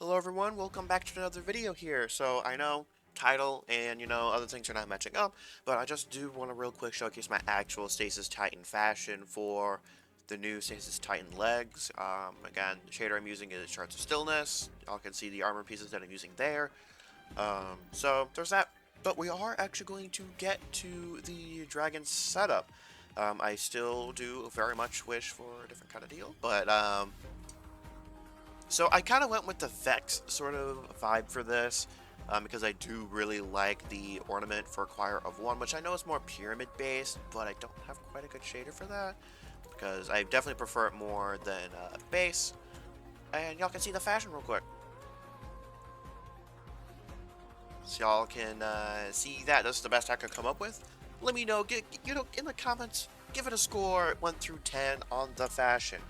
Hello everyone, welcome back to another video here. So I know title and other things are not matching up, but I just do want to real quick showcase my actual Stasis Titan fashion for the new Stasis Titan legs. Again, the shader I'm using is Shards of Stillness. Y'all can see the armor pieces that I'm using there. So there's that. But we are actually going to get to the dragon setup. I still do very much wish for a different kind of deal, but so I kind of went with the Vex sort of vibe for this, because I do really like the ornament for Choir of One, which I know is more pyramid based, but I don't have quite a good shader for that, because I definitely prefer it more than base. And y'all can see the fashion real quick. So y'all can see that. This is the best I could come up with. Let me know, in the comments, give it a score 1 through 10 on the fashion.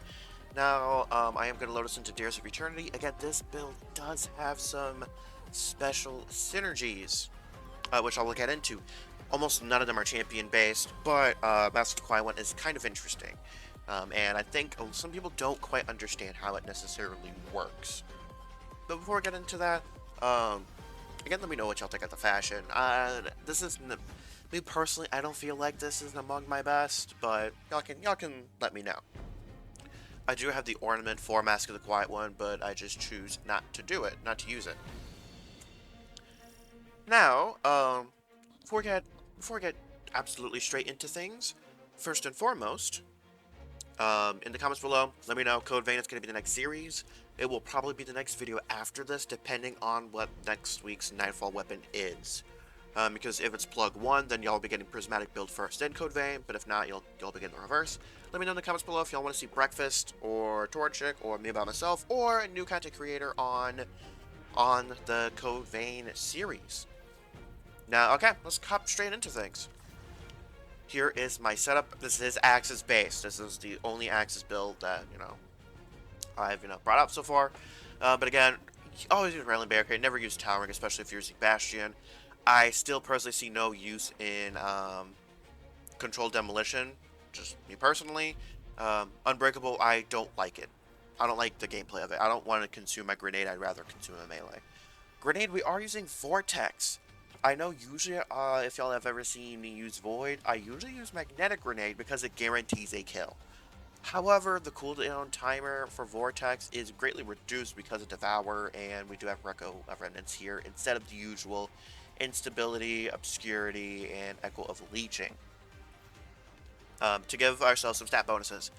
Now, I am going to load us into Dares of Eternity. Again, this build does have some special synergies, which I will get into. Almost none of them are champion-based, but Master Kwai one is kind of interesting. And I think some people don't quite understand how it necessarily works. But before we get into that, again, let me know what y'all think of the fashion. This is me personally. I don't feel like this is among my best, but y'all can let me know. I do have the ornament for Mask of the Quiet One, but I just choose not to do it, not to use it. Now, before we get absolutely straight into things, first and foremost, in the comments below, let me know. Code Vein is going to be the next series. It will probably be the next video after this, depending on what next week's Nightfall weapon is. Because if it's plug 1, then y'all will be getting Prismatic build first, then Code Vein, but if not, you'll be getting the reverse. Let me know in the comments below if y'all want to see Breakfast, or Torchic, or me by myself, or a new content creator on the Code Vein series. Now, okay, let's hop straight into things. Here is my setup. This is Axis based. This is the only Axis build that, I've, brought up so far. But again, always use Railing Barricade, never use Towering, especially if you're using Bastion. I still personally see no use in Controlled Demolition, just me personally. Unbreakable, I don't like it. I don't like the gameplay of it. I don't want to consume my grenade, I'd rather consume a melee. Grenade, we are using Vortex. I know usually, if y'all have ever seen me use Void, I usually use Magnetic Grenade because it guarantees a kill. However, the cooldown timer for Vortex is greatly reduced because of Devour, and we do have Reco of Remnants here instead of the usual Instability, Obscurity, and Echo of Leeching. To give ourselves some stat bonuses.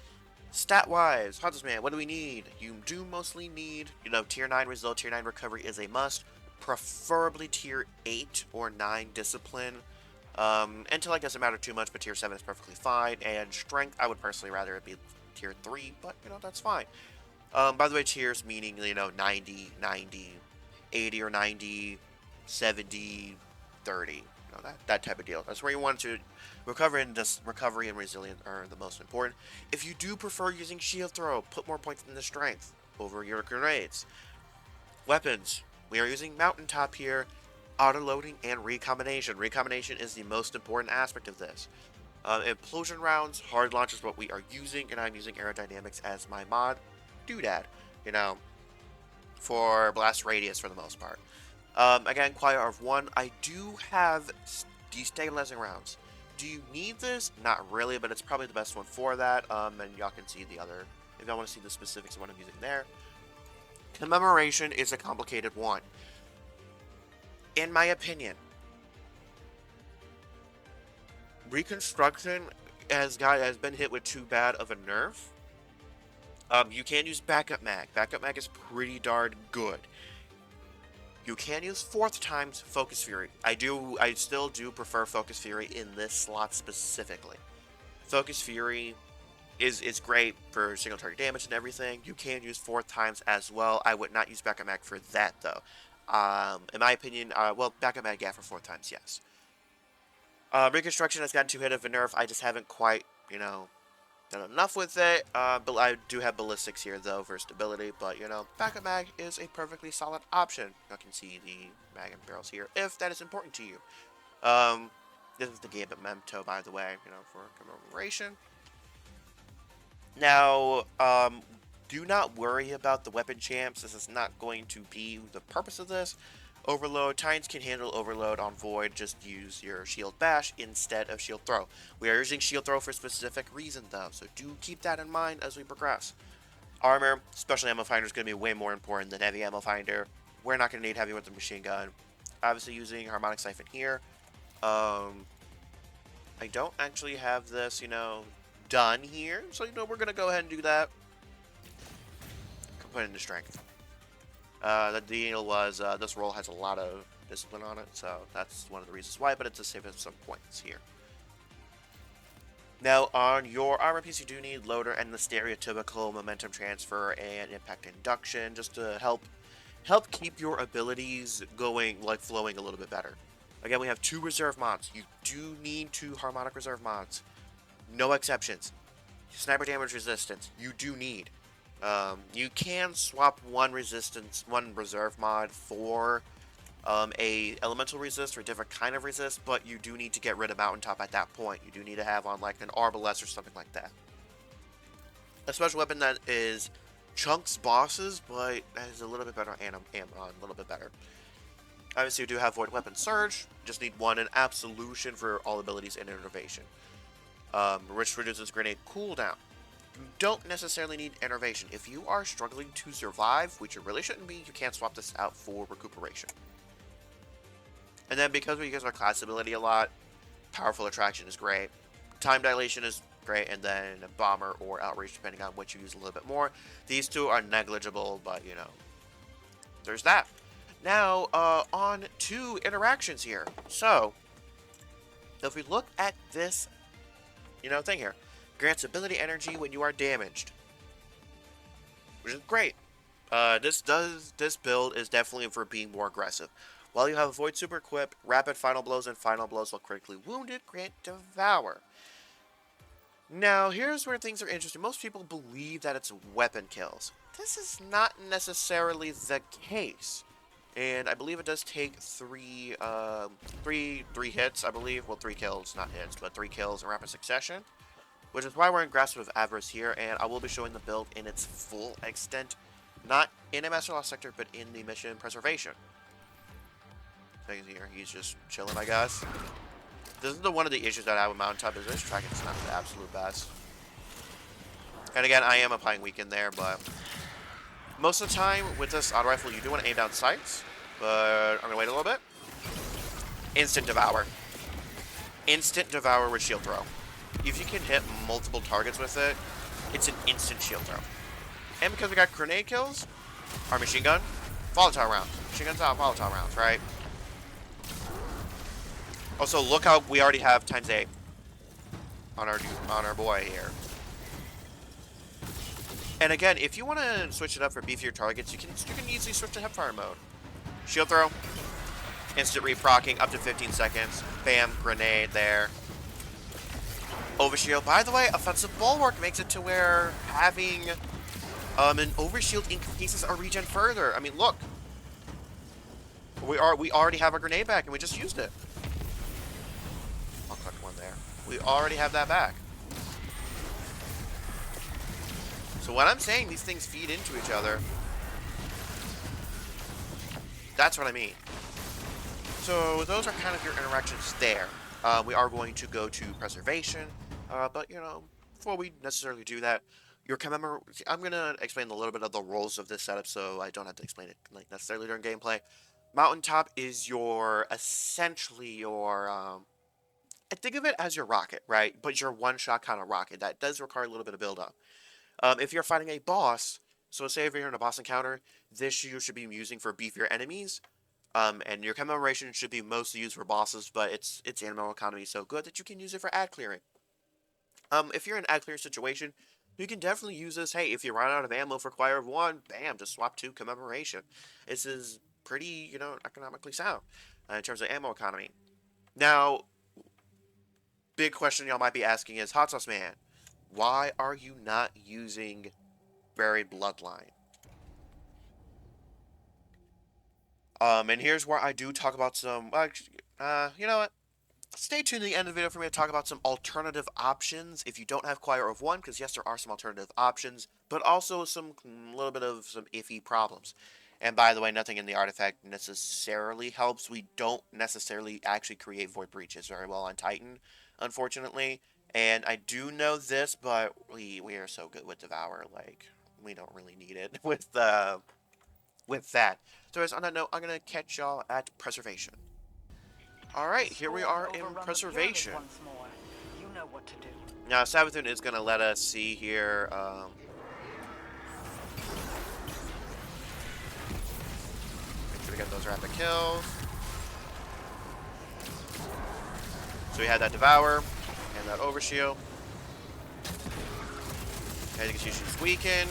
Stat-wise, Huntsman, what do we need? You do mostly need, Tier 9 Result, Tier 9 Recovery is a must. Preferably Tier 8 or 9 Discipline. Intellect doesn't matter too much, but Tier 7 is perfectly fine. And Strength, I would personally rather it be Tier 3, but, that's fine. By the way, tiers meaning, 90, 90, 80 or 90, 70, 30. That type of deal. That's where you want to recovery and resilience are the most important. If you do prefer using shield throw, put more points in the strength over your grenades. Weapons. We are using mountaintop here, auto-loading and recombination. Recombination is the most important aspect of this. Implosion rounds, hard launch is what we are using, and I'm using aerodynamics as my mod doodad, for blast radius for the most part. Again, Choir of One, I do have destabilizing rounds. Do you need this? Not really, but it's probably the best one for that. And y'all can see the other, if y'all want to see the specifics of what I'm using there. Commemoration is a complicated one. In my opinion, Reconstruction has been hit with too bad of a nerf. You can use Backup Mag. Backup Mag is pretty darn good. You can use fourth times Focus Fury. I still do prefer Focus Fury in this slot specifically. Focus Fury is great for single target damage and everything. You can use fourth times as well. I would not use Backup Mag for that though. In my opinion, well, Backup Mag, yeah, for fourth times, yes. Reconstruction has gotten too hit of a nerf. I just haven't quite, done enough with it. But I do have ballistics here though for stability. But backup mag is a perfectly solid option. You can see the mag and barrels here if that is important to you. This is the Gambit Memento, by the way, for commemoration. Now, Do not worry about the weapon champs. This is not going to be the purpose of this. Overload. Titans can handle overload on Void. Just use your shield bash instead of shield throw. We are using shield throw for a specific reason though, so do keep that in mind as we progress. Armor, special ammo finder is going to be way more important than heavy ammo finder. We're not going to need heavy with the machine gun. Obviously using harmonic siphon here. I don't actually have this, done here, so we're going to go ahead and do that. Put into strength. The deal was this role has a lot of discipline on it, so that's one of the reasons why, but it's to save us some points here. Now, on your armor piece, you do need loader and the stereotypical momentum transfer and impact induction, just to help keep your abilities going, flowing a little bit better. Again, we have 2 reserve mods. You do need 2 harmonic reserve mods. No exceptions. Sniper damage resistance, you do need. You can swap one reserve mod for a elemental resist or a different kind of resist, but you do need to get rid of Mountaintop at that point. You do need to have on like an Arbalest or something like that. A special weapon that is chunks bosses, but has a little bit better a little bit better. Obviously, you do have Void Weapon Surge. Just need one, an Absolution for all abilities and Innervation. Which reduces grenade cooldown. You don't necessarily need Innervation. If you are struggling to survive, which you really shouldn't be, you can swap this out for Recuperation. And then because we use our class ability a lot, Powerful Attraction is great. Time Dilation is great, and then Bomber or Outreach, depending on which you use a little bit more. These 2 are negligible, but, there's that. Now, on to interactions here. So, if we look at this, thing here. Grants ability energy when you are damaged, which is great. This build is definitely for being more aggressive. While you have Void Super Equip, Rapid Final Blows and Final Blows while critically wounded grant Devour. Now, here's where things are interesting. Most people believe that it's weapon kills. This is not necessarily the case. And I believe it does take three hits, I believe. Well, 3 kills, not hits, but 3 kills in rapid succession. Which is why we're in Grasp of Avarice here, and I will be showing the build in its full extent. Not in a Master Lost sector, but in the mission Preservation. Things here, he's just chilling, I guess. This is one of the issues that I have with Mountaintop, is this tracking's not the absolute best. And again, I am applying weaken there, but most of the time with this auto rifle, you do want to aim down sights, but I'm gonna wait a little bit. Instant Devour. Instant Devour with shield throw. If you can hit multiple targets with it, it's an instant shield throw. And because we got grenade kills, our machine gun, volatile rounds. Machine guns out, volatile rounds, right? Also, look how we already have ×8 on our boy here. And again, if you want to switch it up for beefier targets, you can easily switch to Hipfire mode. Shield throw, instant reprocking up to 15 seconds. Bam, grenade there. Overshield. By the way, offensive bulwark makes it to where having an overshield increases our regen further. I mean, look, we already have our grenade back, and we just used it. I'll collect one there. We already have that back. So when I'm saying these things feed into each other, that's what I mean. So those are kind of your interactions there. We are going to go to Preservation, but before we necessarily do that, I'm going to explain a little bit of the roles of this setup, so I don't have to explain it necessarily during gameplay. Mountaintop is essentially your, think of it as your rocket, right? But your one-shot kind of rocket. That does require a little bit of build-up. If you're fighting a boss, so say if you're in a boss encounter, this you should be using for beefier enemies. And your commemoration should be mostly used for bosses, but its ammo economy is so good that you can use it for ad clearing. If you're in an ad clear situation, you can definitely use this. Hey, if you run out of ammo for Choir of One, bam, just swap to commemoration. This is pretty, economically sound in terms of ammo economy. Now, big question y'all might be asking is, Hot Sauce Man, why are you not using Buried Bloodline? And here's where I do talk about some, you know what? stay tuned to the end of the video for me to talk about some alternative options if you don't have Choir of One, because yes, there are some alternative options, but also some little bit of some iffy problems. And by the way, nothing in the artifact necessarily helps. We don't necessarily actually create Void Breaches very well on Titan, unfortunately. And I do know this, but we are so good with Devour, like, we don't really need it with that. So as on that note, I'm gonna catch y'all at Preservation. Alright, here we are in Preservation. Once more. You know what to do. Now, Savathun is going to let us see here. Make sure to get those rapid kills. So we had that Devour and that Overshield. Okay, you can see she's weakened.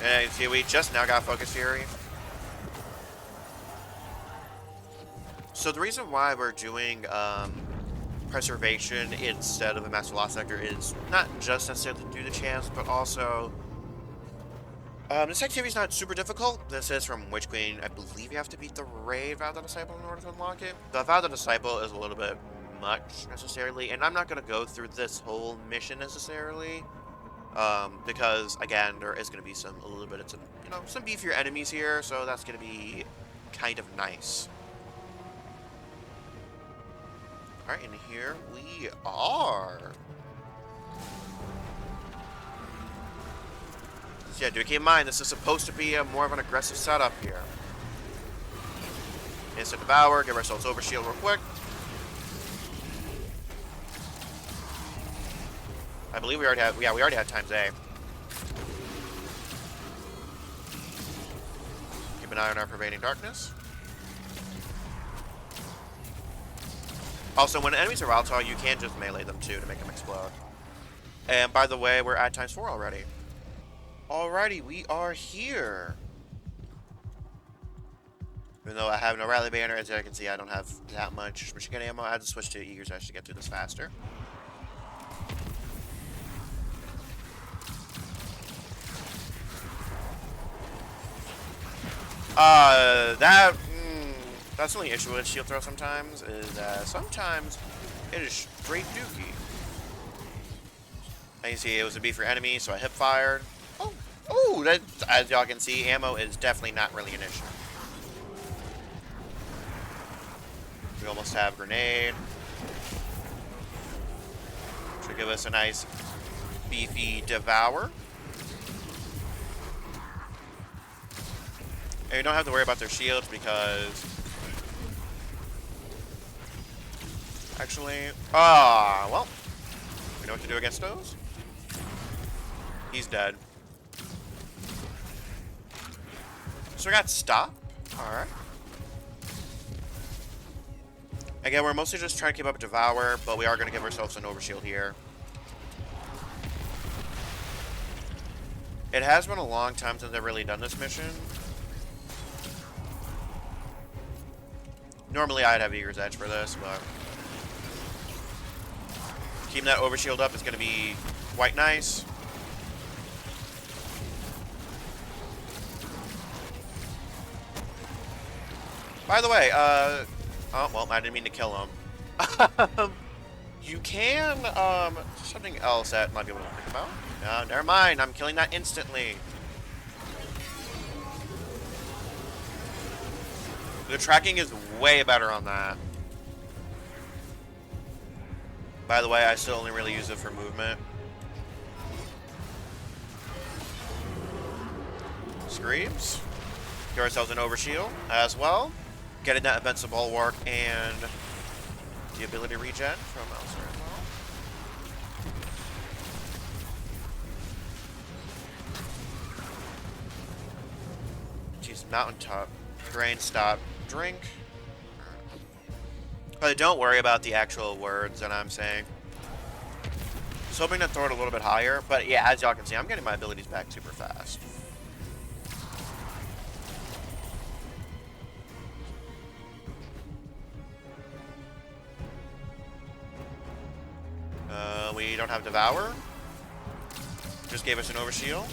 And you can see we just now got Focus Fury. So the reason why we're doing Preservation instead of a Master Lost Sector is not just necessarily to do the chance, but also this activity is not super difficult. This is from Witch Queen. I believe you have to beat the Raid Vow the Disciple in order to unlock it. The Vow the Disciple is a little bit much necessarily, and I'm not going to go through this whole mission necessarily. Because again, there is going to be a little bit of some beefier enemies here, so that's going to be kind of nice. All right, and here we are. So yeah, do keep in mind this is supposed to be more of an aggressive setup here. Instant Devour, give ourselves Overshield real quick. I believe we already had, we already had times A. Keep an eye on our Pervading Darkness. Also, when enemies are volatile, you can just melee them too to make them explode. And by the way, we're at times 4 already. Alrighty, we are here. Even though I have no rally banner, as you can see, I don't have that much machine gun ammo. I had to switch to Eager's Edge to get through this faster. That's the only issue with shield throw sometimes, is that sometimes it is straight dookie. Now you see it was a beef for enemy, so I hip fired. Oh, that, as y'all can see, ammo is definitely not really an issue. We almost have grenade. Should give us a nice beefy Devour. And you don't have to worry about their shields because actually, well, we know what to do against those. He's dead. So we got Stop. Alright. Again, we're mostly just trying to keep up Devour, but we are going to give ourselves an Overshield here. It has been a long time since I've really done this mission. Normally I'd have Eager's Edge for this, but keeping that Overshield up is going to be quite nice. By the way, oh, well, I didn't mean to kill him. You can, something else that might be able to think about. No, never mind, I'm killing that instantly. The tracking is way better on that. By the way, I still only really use it for movement. Screams. Give ourselves an Overshield as well. Getting that Offensive Bulwark and the ability to regen from elsewhere as well. Jeez, Mountaintop. Drain, stop, drink. But don't worry about the actual words that I'm saying. Just hoping to throw it a little bit higher. But yeah, as y'all can see, I'm getting my abilities back super fast. We don't have Devour. Just gave us an Overshield.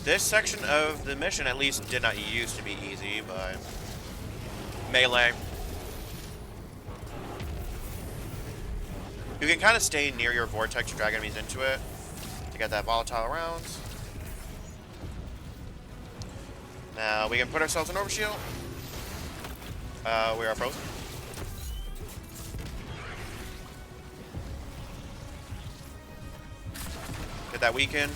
This section of the mission at least did not used to be easy, but melee. You can kind of stay near your vortex to drag enemies into it to get that volatile rounds. Now we can put ourselves in overshield. We are frozen. Get that weaken.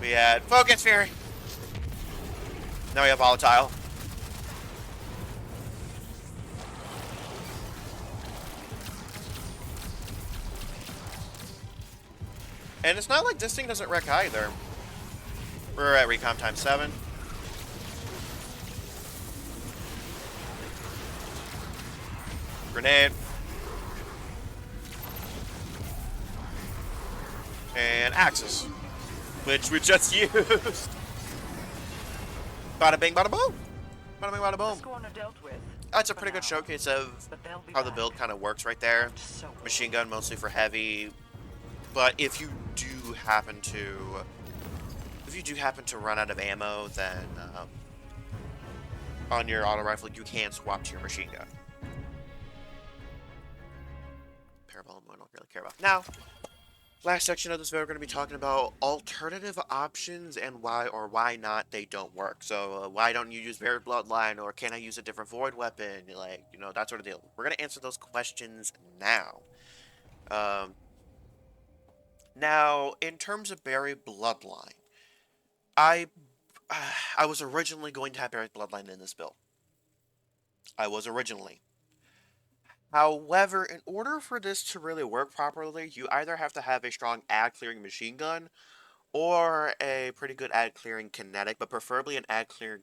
We had Focus Fury. Now we have Volatile. And it's not like this thing doesn't wreck either. We're at recom time 7. Grenade. And Axis, which we just used. Bada bing, bada boom. Bada bing, bada boom. That's a pretty good showcase of how the build kind of works right there. Machine gun mostly for heavy, but if you do happen to run out of ammo, then on your auto rifle you can swap to your machine gun. Parabellum I don't really care about. Now, last section of this video, we're going to be talking about alternative options and why or why not they don't work. So, why don't you use Varied Bloodline, or can I use a different void weapon? Like, you know, that sort of deal. We're going to answer those questions now. Now, in terms of Buried Bloodline, I was originally going to have Buried Bloodline in this build. I was originally. However, in order for this to really work properly, you either have to have a strong ad-clearing machine gun, or a pretty good ad-clearing kinetic, but preferably an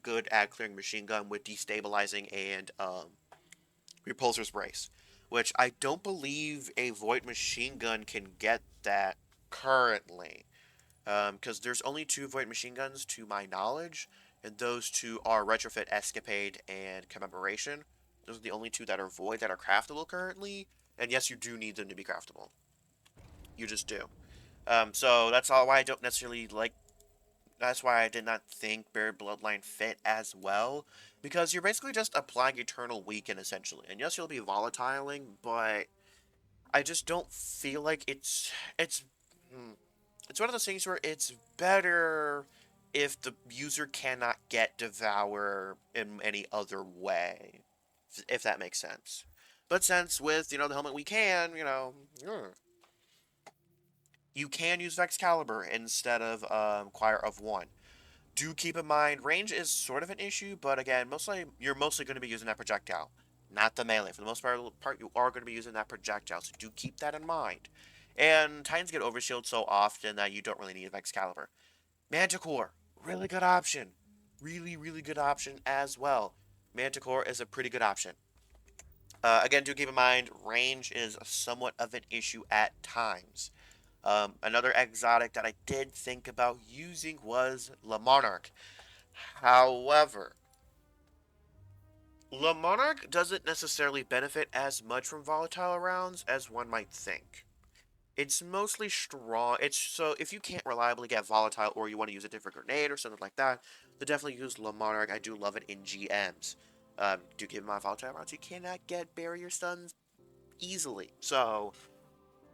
good ad-clearing machine gun with destabilizing and repulsor's brace, which I don't believe a Void machine gun can get that currently, because there's only 2 Void machine guns to my knowledge, and those 2 are Retrofit Escapade and Commemoration. Those are the only 2 that are Void that are craftable currently, and yes, you do need them to be craftable. You just do. So that's all why I don't necessarily like. That's why I did not think Buried Bloodline fit as well, because you're basically just applying Eternal Weaken essentially, and yes, you'll be volatiling, but I just don't feel like it's one of those things where it's better if the user cannot get Devour in any other way, if that makes sense. But since with, the helmet we can, you can use Vexcalibur instead of Choir of One. Do keep in mind, range is sort of an issue, but again, you're mostly going to be using that projectile, not the melee. For the most part, you are going to be using that projectile, so do keep that in mind. And Titans get overshield so often that you don't really need Vexcalibur. Manticore, really good option. Really, really good option as well. Manticore is a pretty good option. Again, do keep in mind, range is somewhat of an issue at times. Another exotic that I did think about using was Le Monarch. However, Le Monarch doesn't necessarily benefit as much from volatile rounds as one might think. It's mostly strong. So if you can't reliably get volatile, or you want to use a different grenade or something like that, then definitely use Le Monarch. I do love it in GMs. Do keep in mind, volatile rounds, you cannot get barrier stuns easily. So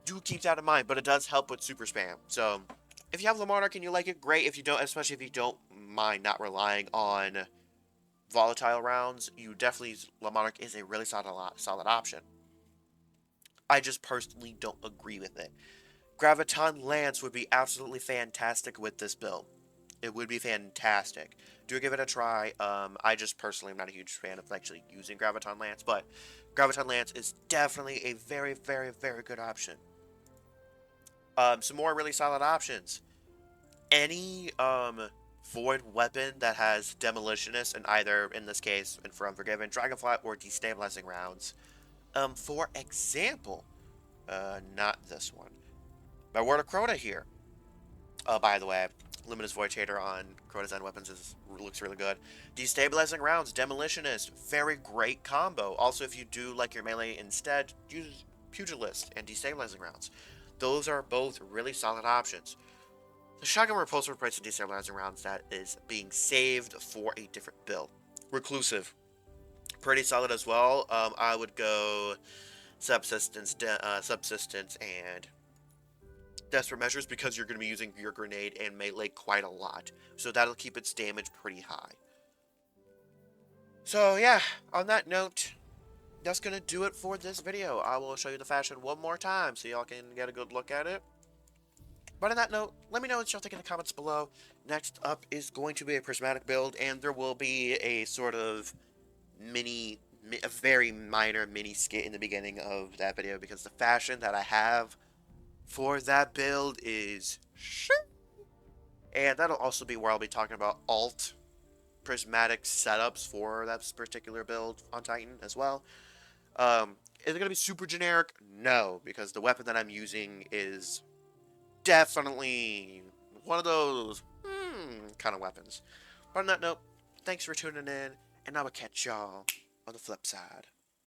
do keep that in mind, but it does help with super spam. So if you have Le Monarch and you like it, great. If you don't, especially if you don't mind not relying on volatile rounds, Le Monarch is a really solid option. I just personally don't agree with it. Graviton Lance would be absolutely fantastic with this build. It would be fantastic. Do give it a try. I just personally am not a huge fan of actually using Graviton Lance, but Graviton Lance is definitely a very, very, very good option. Some more really solid options. Any Void weapon that has Demolitionist, and either, in this case, and for Unforgiven, Dragonfly or Destabilizing rounds. For example, not this one. My Word of Crota here. By the way, Luminous Void Shader on Crota's end weapons looks really good. Destabilizing rounds, Demolitionist, very great combo. Also, if you do like your melee instead, use Pugilist, and Destabilizing Rounds. Those are both really solid options. The Shotgun Repulsor Price and Destabilizing Rounds that is being saved for a different build. Reclusive, pretty solid as well. I would go Subsistence, and Desperate Measures because you're going to be using your grenade and melee quite a lot. So that'll keep its damage pretty high. So yeah, on that note, that's going to do it for this video. I will show you the fashion one more time so y'all can get a good look at it. But on that note, let me know what y'all think in the comments below. Next up is going to be a prismatic build, and there will be a sort of a very minor mini skit in the beginning of that video because the fashion that I have for that build is and that'll also be where I'll be talking about alt prismatic setups for that particular build on Titan as well. Is it going to be super generic? No, because the weapon that I'm using is definitely one of those kind of weapons. But on that note, thanks for tuning in, and I will catch y'all on the flip side.